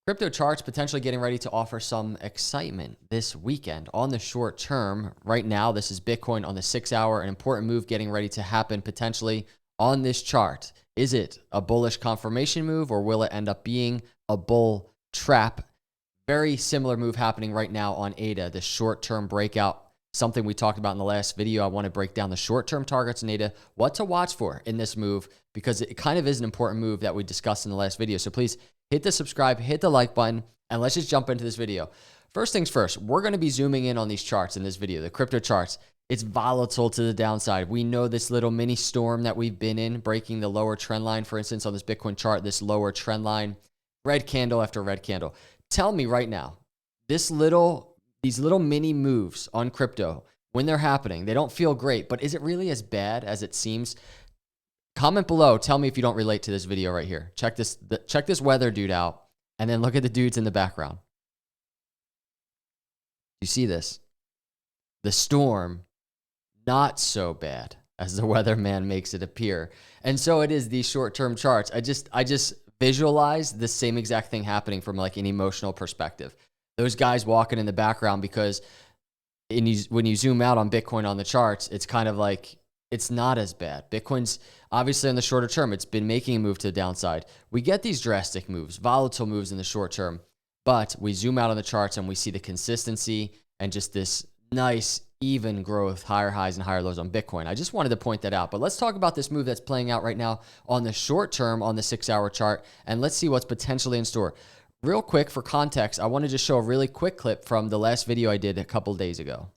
Crypto charts potentially getting ready to offer some excitement this weekend on the short term. Right now, this is Bitcoin on the 6-hour, an important move getting ready to happen potentially on this chart. Is it a bullish confirmation move or will it end up being a bull trap? Very similar move happening right now on ADA, the short-term breakout, something we talked about in the last video. I want to break down the short-term targets in ADA, what to watch for in this move, because it kind of is an important move that we discussed in the last video. So please hit the subscribe, hit the like button, and let's just jump into this video. First things first, we're going to be zooming in on these charts in this video, the crypto charts. It's volatile to the downside. We know this little mini storm that we've been in, breaking the lower trend line, for instance, on this Bitcoin chart, this lower trend line, red candle after red candle. Tell me right now, these little mini moves on crypto, when they're happening, they don't feel great, but is it really as bad as it seems? Comment below. Tell me if you don't relate to this video right here. Check this weather dude out, and then look at the dudes in the background. You see this? The storm, not so bad as the weatherman makes it appear. And so it is these short-term charts. I just visualize the same exact thing happening from like an emotional perspective. Those guys walking in the background, because when you zoom out on Bitcoin on the charts, it's kind of like, it's not as bad. Bitcoin's obviously in the shorter term, it's been making a move to the downside. We get these drastic moves, volatile moves in the short term, but we zoom out on the charts and we see the consistency and just this nice, even growth, higher highs and higher lows on Bitcoin. I just wanted to point that out. But let's talk about this move that's playing out right now on the short term on the 6-hour chart, and let's see what's potentially in store. Real quick, for context, I want to just show a really quick clip from the last video I did a couple days ago.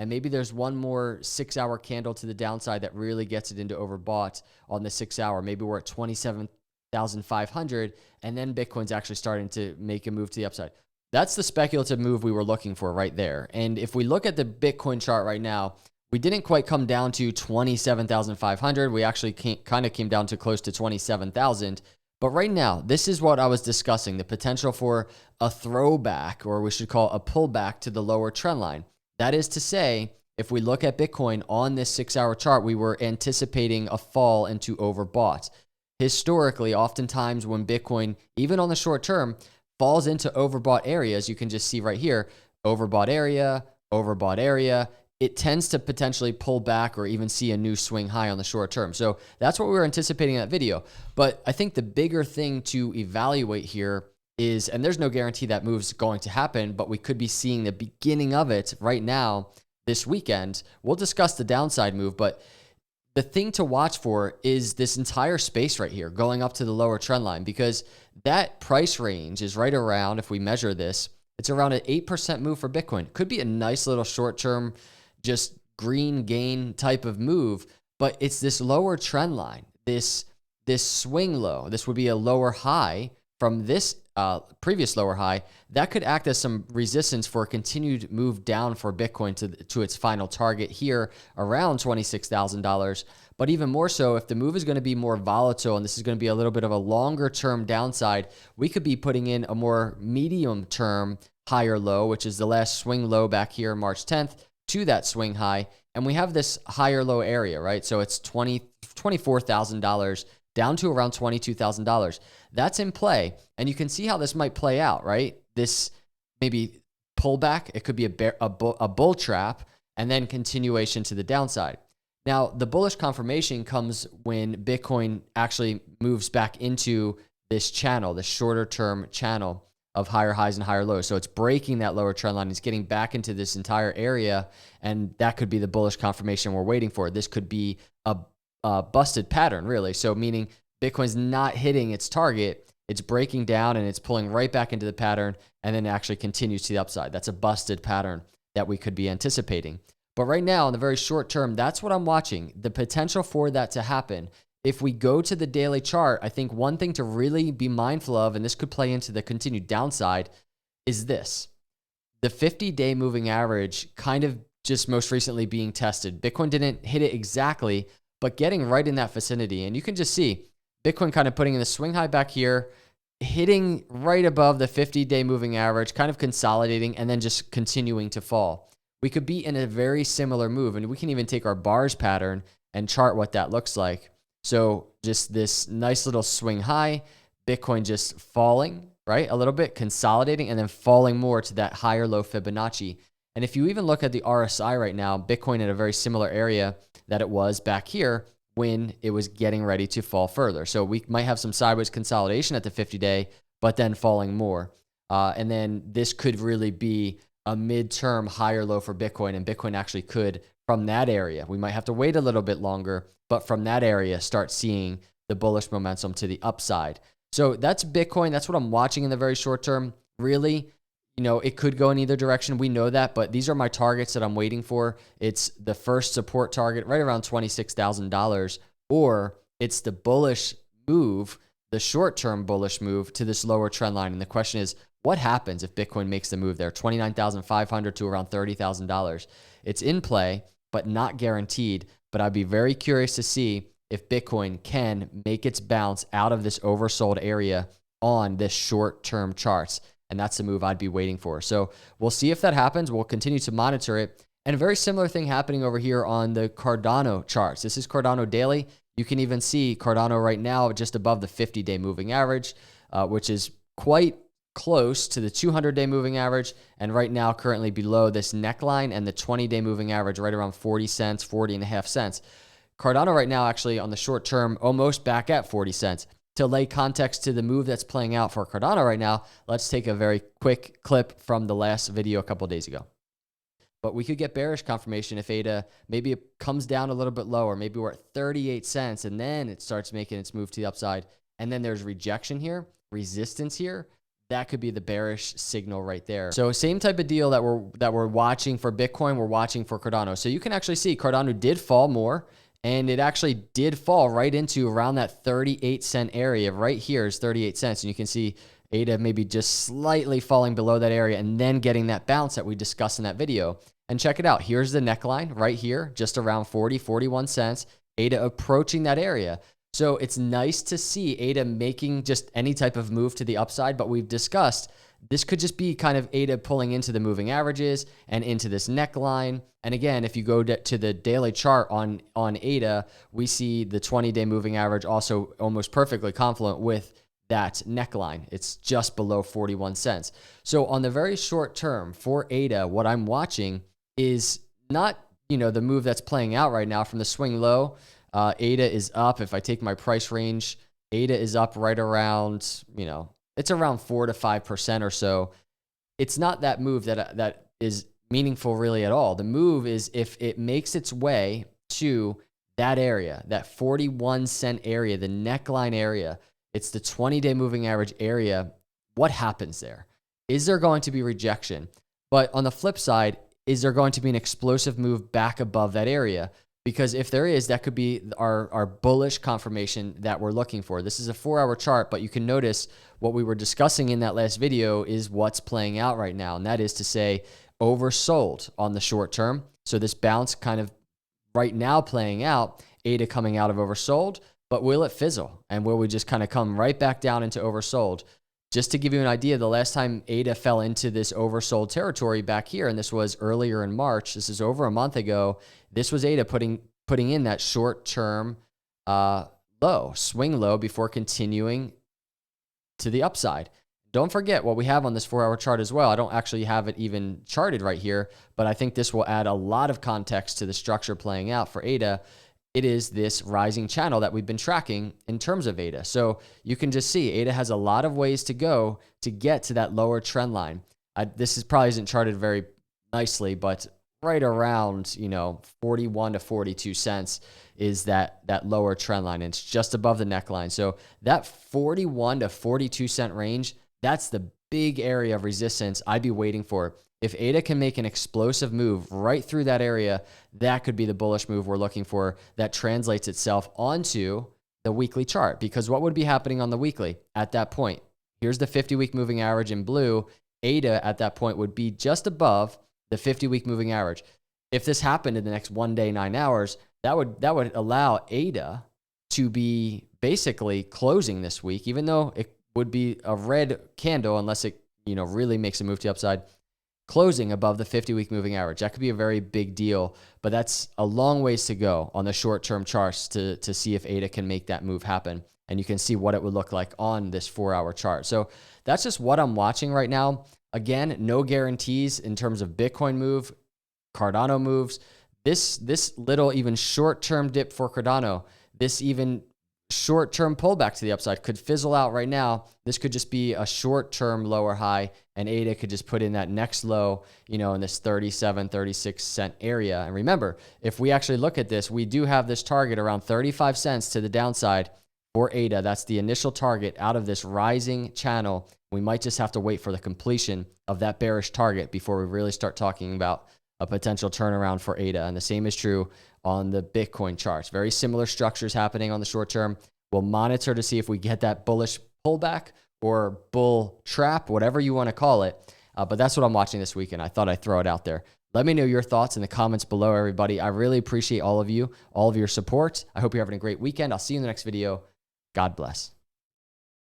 And maybe there's one more 6-hour candle to the downside that really gets it into overbought on the 6-hour. Maybe we're at 27,500, and then Bitcoin's actually starting to make a move to the upside. That's the speculative move we were looking for right there. And if we look at the Bitcoin chart right now, we didn't quite come down to 27,500. We actually kind of came down to close to 27,000. But right now, this is what I was discussing, the potential for a throwback, or we should call a pullback to the lower trend line. That is to say, if we look at Bitcoin on this 6-hour chart, we were anticipating a fall into overbought. Historically, oftentimes when Bitcoin, even on the short term, falls into overbought areas, you can just see right here, overbought area, it tends to potentially pull back or even see a new swing high on the short term. So that's what we were anticipating in that video. But I think the bigger thing to evaluate here is, and there's no guarantee that move's going to happen, but we could be seeing the beginning of it right now this weekend. We'll discuss the downside move, but the thing to watch for is this entire space right here going up to the lower trend line, because that price range is right around, if we measure this, it's around an 8% move for Bitcoin. Could be a nice little short-term, just green gain type of move, but it's this lower trend line, this swing low. This would be a lower high from this previous lower high that could act as some resistance for a continued move down for Bitcoin to its final target here around $26,000. But even more so, if the move is going to be more volatile and this is going to be a little bit of a longer term downside, we could be putting in a more medium term higher low, which is the last swing low back here March 10th to that swing high. And we have this higher low area, right? So it's $24,000 down to around $22,000. That's in play. And you can see how this might play out, right? This maybe pullback, it could be a bull trap, and then continuation to the downside. Now, the bullish confirmation comes when Bitcoin actually moves back into this channel, the shorter term channel of higher highs and higher lows. So it's breaking that lower trend line. It's getting back into this entire area, and that could be the bullish confirmation we're waiting for. This could be a busted pattern, really. So meaning Bitcoin's not hitting its target, it's breaking down and it's pulling right back into the pattern, and then actually continues to the upside. That's a busted pattern that we could be anticipating. But right now, in the very short term, that's what I'm watching, the potential for that to happen. If we go to the daily chart, I think one thing to really be mindful of, and this could play into the continued downside, is this. The 50-day moving average kind of just most recently being tested. Bitcoin didn't hit it exactly, but getting right in that vicinity. And you can just see Bitcoin kind of putting in the swing high back here, hitting right above the 50-day moving average, kind of consolidating, and then just continuing to fall. We could be in a very similar move, and we can even take our bars pattern and chart what that looks like. So just this nice little swing high, Bitcoin just falling right? A little bit consolidating and then falling more to that higher low Fibonacci. And if you even look at the RSI right now, Bitcoin in a very similar area that it was back here when it was getting ready to fall further. So we might have some sideways consolidation at the 50-day, but then falling more. And then this could really be a midterm higher low for Bitcoin, and Bitcoin actually could, from that area, we might have to wait a little bit longer, but from that area, start seeing the bullish momentum to the upside. So that's Bitcoin. That's what I'm watching in the very short term. Really, it could go in either direction. We know that, but these are my targets that I'm waiting for. It's the first support target right around $26,000, or it's the bullish move, the short-term bullish move to this lower trend line. And the question is, what happens if Bitcoin makes the move there? $29,500 to around $30,000. It's in play, but not guaranteed. But I'd be very curious to see if Bitcoin can make its bounce out of this oversold area on this short-term charts. And that's the move I'd be waiting for. So we'll see if that happens. We'll continue to monitor it. And a very similar thing happening over here on the Cardano charts. This is Cardano daily. You can even see Cardano right now just above the 50-day moving average, which is quite close to the 200-day moving average, and right now currently below this neckline and the 20-day moving average right around 40 cents, 40 and a half cents. Cardano right now actually on the short term almost back at 40 cents. To lay context to the move that's playing out for Cardano right now, let's take a very quick clip from the last video a couple of days ago. But we could get bearish confirmation if ADA, maybe it comes down a little bit lower. Maybe we're at 38 cents and then it starts making its move to the upside. And then there's rejection here, resistance here. That could be the bearish signal right there. So same type of deal that we're watching for Bitcoin, we're watching for Cardano. So you can actually see Cardano did fall more, and it actually did fall right into around that 38 cent area. Right here is 38 cents. And you can see ADA maybe just slightly falling below that area and then getting that bounce that we discussed in that video. And check it out. Here's the neckline right here, just around 40, 41 cents. ADA approaching that area. So it's nice to see ADA making just any type of move to the upside, but we've discussed this could just be kind of ADA pulling into the moving averages and into this neckline. And again, if you go to the daily chart on ADA, we see the 20-day moving average also almost perfectly confluent with that neckline. It's just below 41 cents. So on the very short term for ADA, what I'm watching is not, the move that's playing out right now from the swing low. ADA is up. If I take my price range, ADA is up right around, it's around 4 to 5% or so. It's not that move that is meaningful really at all. The move is if it makes its way to that area, that 41 cent area, the neckline area, it's the 20-day moving average area. What happens there? Is there going to be rejection? But on the flip side, is there going to be an explosive move back above that area? Because if there is, that could be our bullish confirmation that we're looking for. This is a 4-hour chart, but you can notice what we were discussing in that last video is what's playing out right now. And that is to say oversold on the short term. So this bounce kind of right now playing out, ADA coming out of oversold, but will it fizzle? And will we just kind of come right back down into oversold? Just to give you an idea, the last time ADA fell into this oversold territory back here, and this was earlier in March, this is over a month ago, this was ADA putting in that short-term low, swing low before continuing to the upside. Don't forget what we have on this 4-hour chart as well. I don't actually have it even charted right here, but I think this will add a lot of context to the structure playing out for ADA. It is this rising channel that we've been tracking in terms of ADA. So you can just see ADA has a lot of ways to go to get to that lower trend line. This probably isn't charted very nicely, but right around 41 to 42 cents is that lower trend line. And it's just above the neckline. So that 41 to 42 cent range, that's the big area of resistance I'd be waiting for. If ADA can make an explosive move right through that area, that could be the bullish move we're looking for that translates itself onto the weekly chart. Because what would be happening on the weekly at that point? Here's the 50-week moving average in blue. ADA at that point would be just above the 50-week moving average. If this happened in the next 1 day, 9 hours, that would allow ADA to be basically closing this week, even though it would be a red candle unless it really makes a move to the upside. Closing above the 50-week moving average. That could be a very big deal, but that's a long ways to go on the short-term charts to see if ADA can make that move happen. and you can see what it would look like on this 4-hour chart. So that's just what I'm watching right now. Again, no guarantees in terms of Bitcoin move, Cardano moves. This little even short-term dip for Cardano, this even short-term pullback to the upside could fizzle out right now. This could just be a short-term lower high, and ADA could just put in that next low, in this 37, 36 cent area. And remember, if we actually look at this, we do have this target around 35 cents to the downside for ADA. That's the initial target out of this rising channel. We might just have to wait for the completion of that bearish target before we really start talking about a potential turnaround for ADA. And the same is true on the Bitcoin charts. Very similar structures happening on the short term. We'll monitor to see if we get that bullish pullback or bull trap, whatever you want to call it. But that's what I'm watching this weekend. I thought I'd throw it out there. Let me know your thoughts in the comments below, everybody. I really appreciate all of you, all of your support. I hope you're having a great weekend. I'll see you in the next video. God bless.